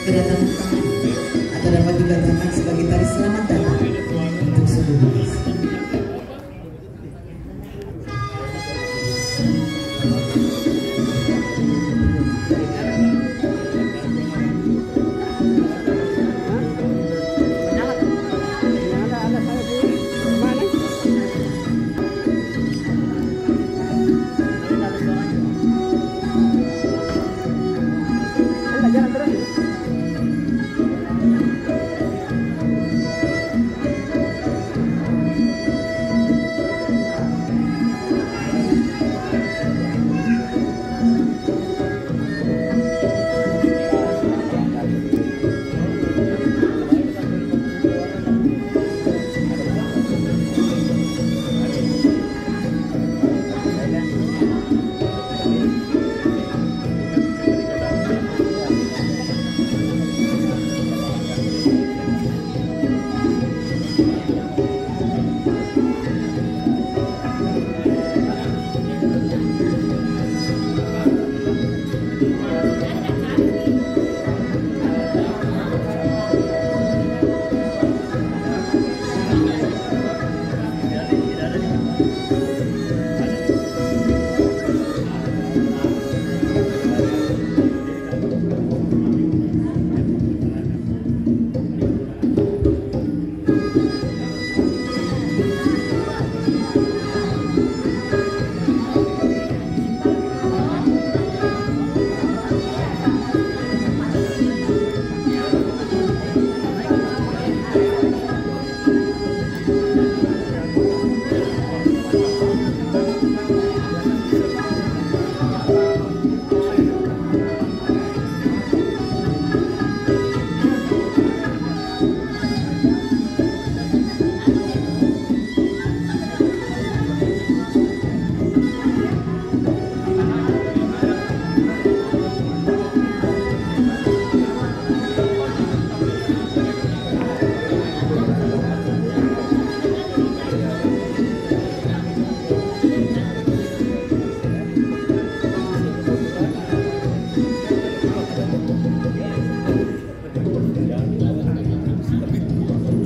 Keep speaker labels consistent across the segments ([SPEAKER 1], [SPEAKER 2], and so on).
[SPEAKER 1] kedatangan tamu atau dapat dikatakan sebagai tari selamat datang untuk seluruh desa.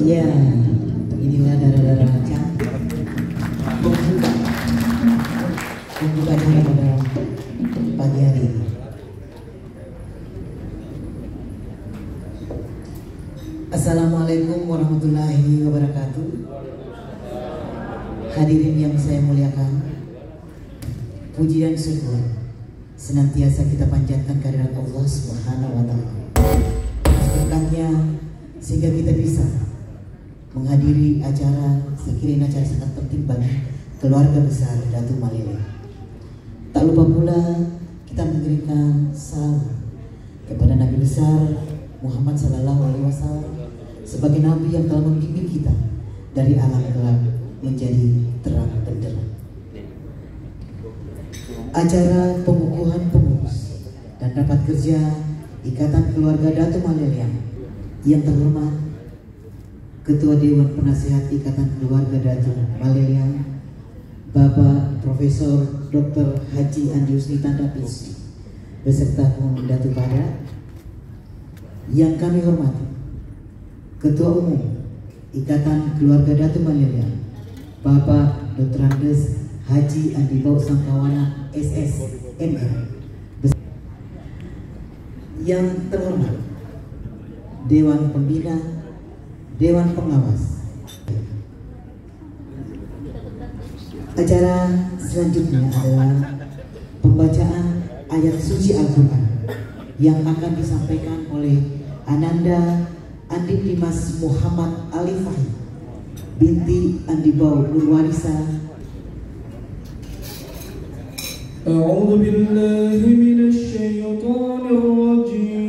[SPEAKER 1] Ya, inilah darah-darah cantik pembukanya pada pagi hari ini. Assalamualaikum warahmatullahi wabarakatuh. Hadirin yang saya muliakan, puji dan syukur senantiasa kita panjatkan kehadirat Allah Subhanahu wa Ta'ala. Berkatnya sehingga kita bisa menghadiri acara, sekiranya acara sangat penting bagi keluarga besar Datu Malele. Tak lupa pula kita mengirimkan salam kepada Nabi besar Muhammad Sallallahu Alaihi Wasallam sebagai Nabi yang telah membimbing kita dari alam gelap menjadi terang benderang. Acara pengukuhan pengurus dan rapat kerja Ikatan Keluarga Datu Malele yang terhormat Ketua Dewan Penasehat Ikatan Keluarga Datu Malele Bapak Profesor Dr. Haji Andi Husni Tandapis beserta Umum Datu Pada, yang kami hormati Ketua Umum Ikatan Keluarga Datu Malele Bapak Dr. Andes Haji Andi Bau Sangkawana SSMR, yang terhormat Dewan Pembina, Dewan Pengawas. Acara selanjutnya adalah pembacaan ayat suci Al-Quran yang akan disampaikan oleh Ananda Andi Dimas Muhammad Ali Fahim binti Andi Bau Nurwarisa.
[SPEAKER 2] A'udzu billahi minasy syaithanir rajim.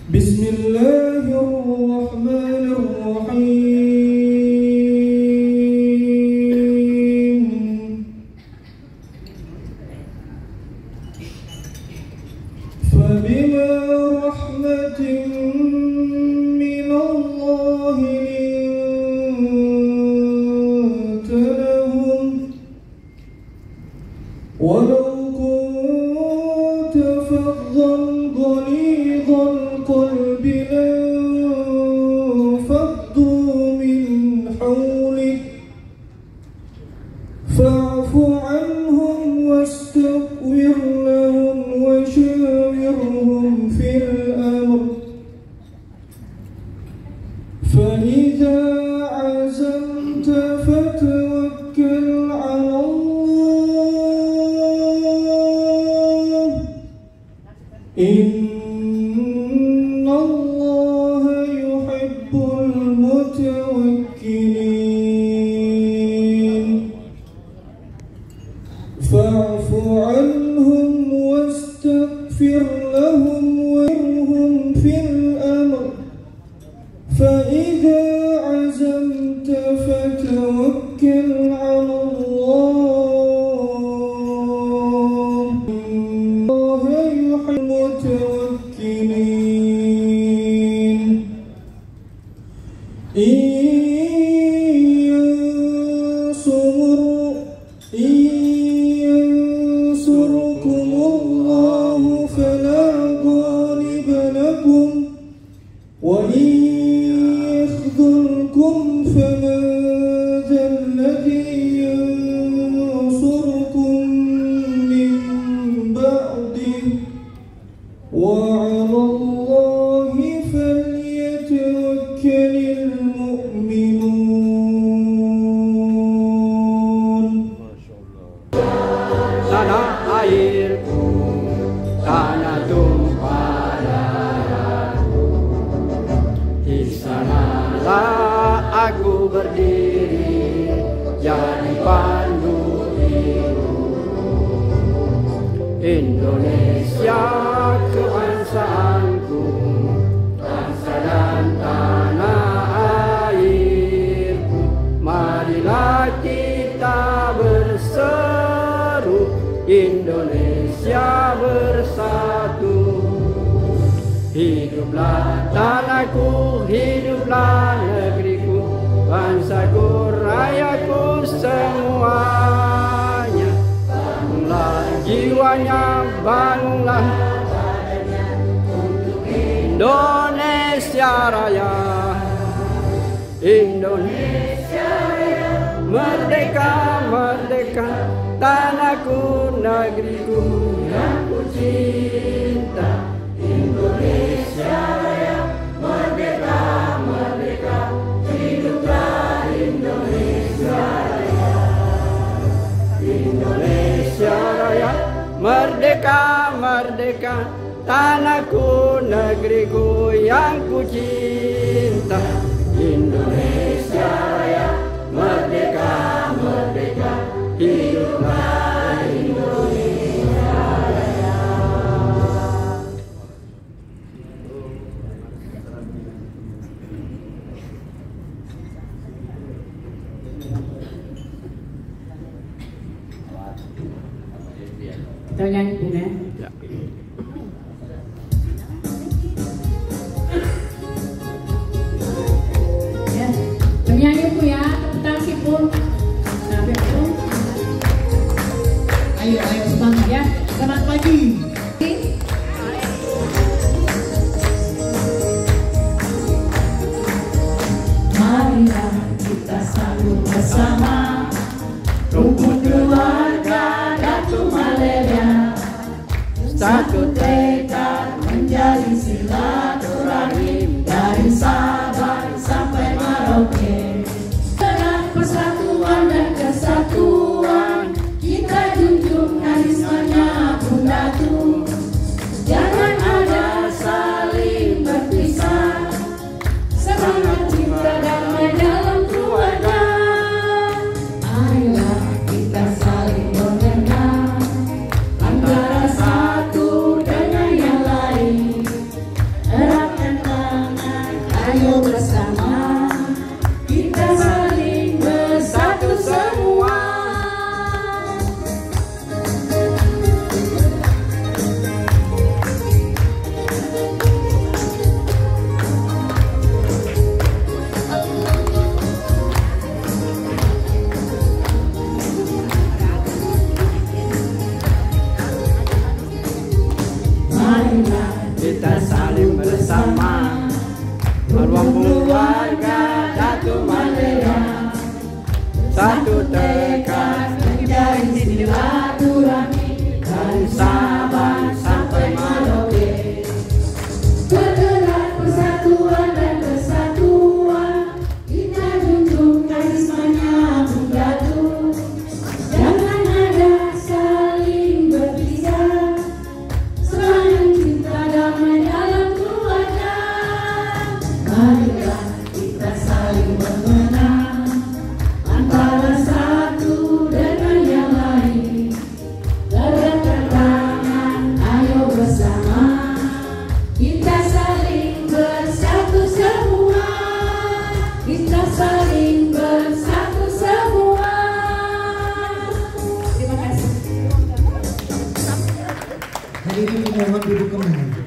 [SPEAKER 2] Bismillahirrahmanirrahim. Fabima rahmatin minallahi ولو كنت فظا غليظ القلب لانفضوا من حولك فاعف عنهم واستغفر لهم وشاورهم في الأمر فإذا عزمت فتوكل على الله إن الله يحب المتوكلين فاعف عنهم واستغفر لهم وارهم في الأمر فإذا عزمت فتوكل على الله إن الله يحب المتوكلين إن ينصركم الله فلا غالب لكم وإن يخذلكم فمن ذا الذي ينصركم من بعده وعلى الله فليتوكل المؤمنون.
[SPEAKER 3] Tanah airku, tanah tumpah darahku, di sanalah aku berdiri jadi pandu hidupku. Indonesia kebangsaanku, bangsa dan tanah airku, marilah kita berseru Indonesia bersatu. Hiduplah tanahku, hiduplah negeriku, bangsaku, rayaku semuanya. Bangunlah jiwanya, bangunlah untuk Indonesia Raya. Indonesia Raya, merdeka, merdeka, tanahku, negeriku yang ku cinta. Indonesia Raya, merdeka, merdeka, hiduplah Indonesia Raya. Indonesia Raya, merdeka, merdeka, tanahku, negeriku yang ku cinta. Indonesia Raya, merdeka, merdeka, hiduplah Indonesia Raya.
[SPEAKER 4] Kita nyanyi Bunda.
[SPEAKER 3] Ya.
[SPEAKER 4] Ya, penyanyi Bu ya, tepuk tangan Bu. Nah, Bu.
[SPEAKER 1] Ayo semangat
[SPEAKER 4] Ya,
[SPEAKER 1] selamat pagi.
[SPEAKER 4] marilah kita sambut bersama rukun keluarga Datuk Malelia. Satu tekad menjadi silaturahim dari Sabang sampai Merauke. Dengan persatuan dan kesatuan kita junjung karismanya Bunda Tu. Jangan ada saling berpisah, semangat cinta damai dalam keluarga. Ayolah kita saling mengenal antara satu dan
[SPEAKER 3] satu tekad menjalin silaturahmi dari Sabang sampai Merauke.
[SPEAKER 4] Bergerak persatuan dan kesatuan, kita junjung karismanya menjatuh. Jangan ada saling berpisah, semangat cinta damai dalam keluarga. Marilah kita saling mengenal antara satu dengan yang lain. Gerakkan tangan, ayo bersama, kita saling bersatu semua. Kita saling bersatu semua. Terima kasih.
[SPEAKER 1] Hadirin mohon duduk kembali.